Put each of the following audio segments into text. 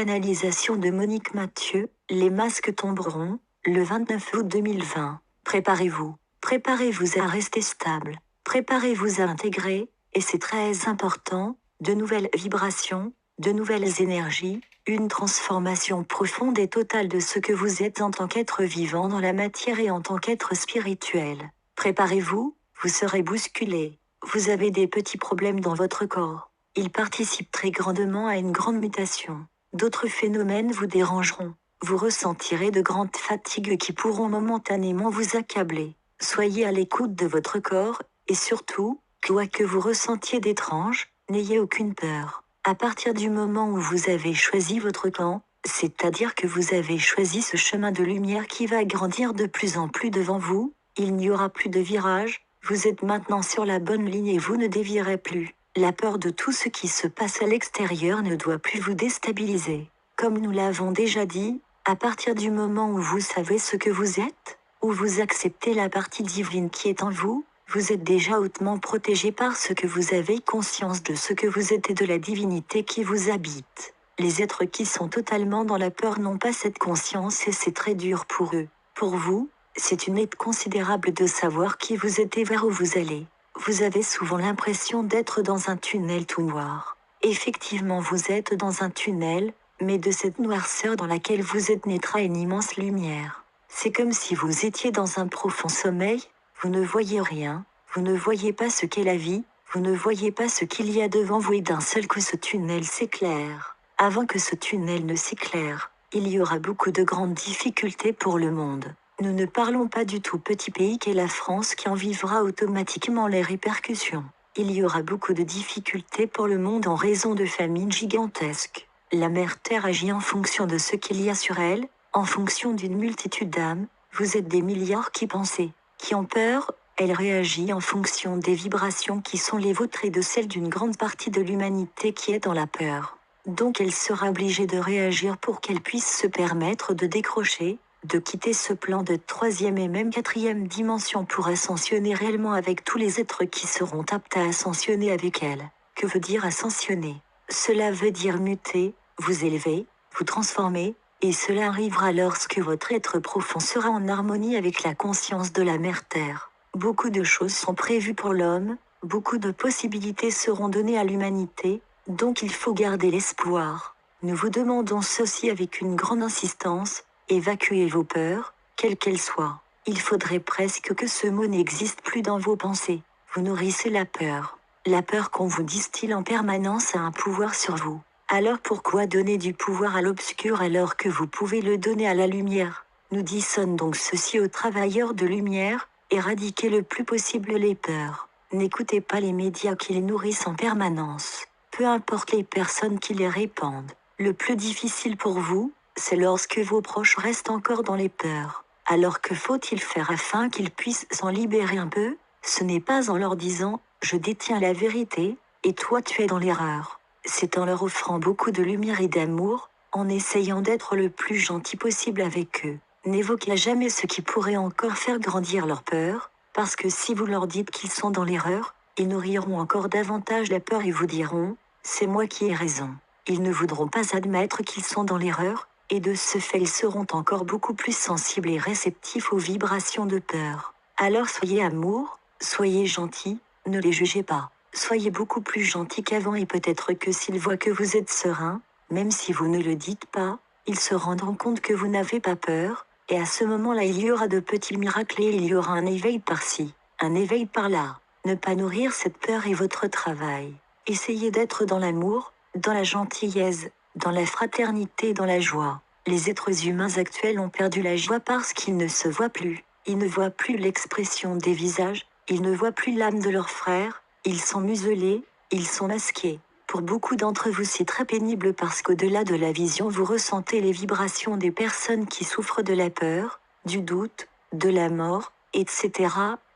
canalisation de Monique Mathieu, les masques tomberont, le 29 août 2020. Préparez-vous. Préparez-vous à rester stable. Préparez-vous à intégrer, et c'est très important, de nouvelles vibrations, de nouvelles énergies, une transformation profonde et totale de ce que vous êtes en tant qu'être vivant dans la matière et en tant qu'être spirituel. Préparez-vous, vous serez bousculé. Vous avez des petits problèmes dans votre corps. Ils participent très grandement à une grande mutation. D'autres phénomènes vous dérangeront. Vous ressentirez de grandes fatigues qui pourront momentanément vous accabler. Soyez à l'écoute de votre corps, et surtout, quoi que vous ressentiez d'étrange, n'ayez aucune peur. À partir du moment où vous avez choisi votre camp, c'est-à-dire que vous avez choisi ce chemin de lumière qui va grandir de plus en plus devant vous, il n'y aura plus de virage, vous êtes maintenant sur la bonne ligne et vous ne dévierez plus. La peur de tout ce qui se passe à l'extérieur ne doit plus vous déstabiliser. Comme nous l'avons déjà dit, à partir du moment où vous savez ce que vous êtes, où vous acceptez la partie divine qui est en vous, vous êtes déjà hautement protégé parce que vous avez conscience de ce que vous êtes et de la divinité qui vous habite. Les êtres qui sont totalement dans la peur n'ont pas cette conscience et c'est très dur pour eux. Pour vous, c'est une aide considérable de savoir qui vous êtes et vers où vous allez. Vous avez souvent l'impression d'être dans un tunnel tout noir. Effectivement, vous êtes dans un tunnel, mais de cette noirceur dans laquelle vous êtes naîtra une immense lumière. C'est comme si vous étiez dans un profond sommeil, vous ne voyez rien, vous ne voyez pas ce qu'est la vie, vous ne voyez pas ce qu'il y a devant vous et d'un seul coup ce tunnel s'éclaire. Avant que ce tunnel ne s'éclaire, il y aura beaucoup de grandes difficultés pour le monde. Nous ne parlons pas du tout petit pays qu'est la France qui en vivra automatiquement les répercussions. Il y aura beaucoup de difficultés pour le monde en raison de famines gigantesques. La mère Terre agit en fonction de ce qu'il y a sur elle, en fonction d'une multitude d'âmes. Vous êtes des milliards qui pensent, qui ont peur, elle réagit en fonction des vibrations qui sont les vôtres et de celles d'une grande partie de l'humanité qui est dans la peur. Donc elle sera obligée de réagir pour qu'elle puisse se permettre de décrocher, de quitter ce plan de troisième et même quatrième dimension pour ascensionner réellement avec tous les êtres qui seront aptes à ascensionner avec elle. Que veut dire ascensionner? Cela veut dire muter, vous élever, vous transformer, et cela arrivera lorsque votre être profond sera en harmonie avec la conscience de la Mère Terre. Beaucoup de choses sont prévues pour l'homme, beaucoup de possibilités seront données à l'humanité, donc il faut garder l'espoir. Nous vous demandons ceci avec une grande insistance, évacuez vos peurs, quelles qu'elles soient. Il faudrait presque que ce mot n'existe plus dans vos pensées. Vous nourrissez la peur. La peur qu'on vous distille en permanence a un pouvoir sur vous. Alors pourquoi donner du pouvoir à l'obscur alors que vous pouvez le donner à la lumière? Nous disons donc ceci aux travailleurs de lumière, éradiquez le plus possible les peurs. N'écoutez pas les médias qui les nourrissent en permanence. Peu importe les personnes qui les répandent. Le plus difficile pour vous, c'est lorsque vos proches restent encore dans les peurs. Alors que faut-il faire afin qu'ils puissent s'en libérer un peu? Ce n'est pas en leur disant « je détiens la vérité, et toi tu es dans l'erreur ». C'est en leur offrant beaucoup de lumière et d'amour, en essayant d'être le plus gentil possible avec eux. N'évoquez jamais ce qui pourrait encore faire grandir leur peur, parce que si vous leur dites qu'ils sont dans l'erreur, ils nourriront encore davantage la peur et vous diront « c'est moi qui ai raison ». Ils ne voudront pas admettre qu'ils sont dans l'erreur, et de ce fait ils seront encore beaucoup plus sensibles et réceptifs aux vibrations de peur. Alors soyez amour, soyez gentil, ne les jugez pas. Soyez beaucoup plus gentil qu'avant et peut-être que s'ils voient que vous êtes serein, même si vous ne le dites pas, ils se rendront compte que vous n'avez pas peur, et à ce moment-là il y aura de petits miracles et il y aura un éveil par-ci, un éveil par-là. Ne pas nourrir cette peur est votre travail. Essayez d'être dans l'amour, dans la gentillesse, dans la fraternité, dans la joie. Les êtres humains actuels ont perdu la joie parce qu'ils ne se voient plus. Ils ne voient plus l'expression des visages, ils ne voient plus l'âme de leurs frères, ils sont muselés, ils sont masqués. Pour beaucoup d'entre vous c'est très pénible parce qu'au-delà de la vision vous ressentez les vibrations des personnes qui souffrent de la peur, du doute, de la mort, etc.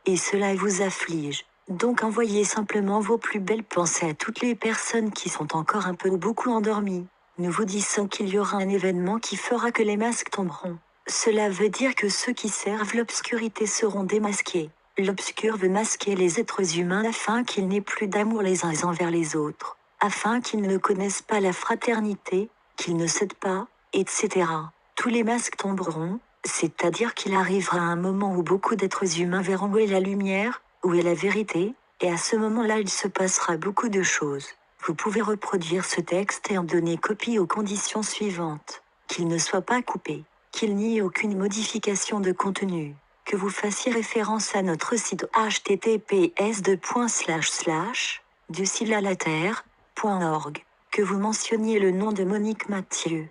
Et cela vous afflige. Donc envoyez simplement vos plus belles pensées à toutes les personnes qui sont encore un peu ou beaucoup endormies. Nous vous disons qu'il y aura un événement qui fera que les masques tomberont. Cela veut dire que ceux qui servent l'obscurité seront démasqués. L'obscur veut masquer les êtres humains afin qu'ils n'aient plus d'amour les uns envers les autres, afin qu'ils ne connaissent pas la fraternité, qu'il ne cède pas, etc. Tous les masques tomberont, c'est-à-dire qu'il arrivera un moment où beaucoup d'êtres humains verront où est la lumière, où est la vérité, et à ce moment-là il se passera beaucoup de choses. Vous pouvez reproduire ce texte et en donner copie aux conditions suivantes. Qu'il ne soit pas coupé, qu'il n'y ait aucune modification de contenu, que vous fassiez référence à notre site https://ducilalaterre.org, que vous mentionniez le nom de Monique Mathieu,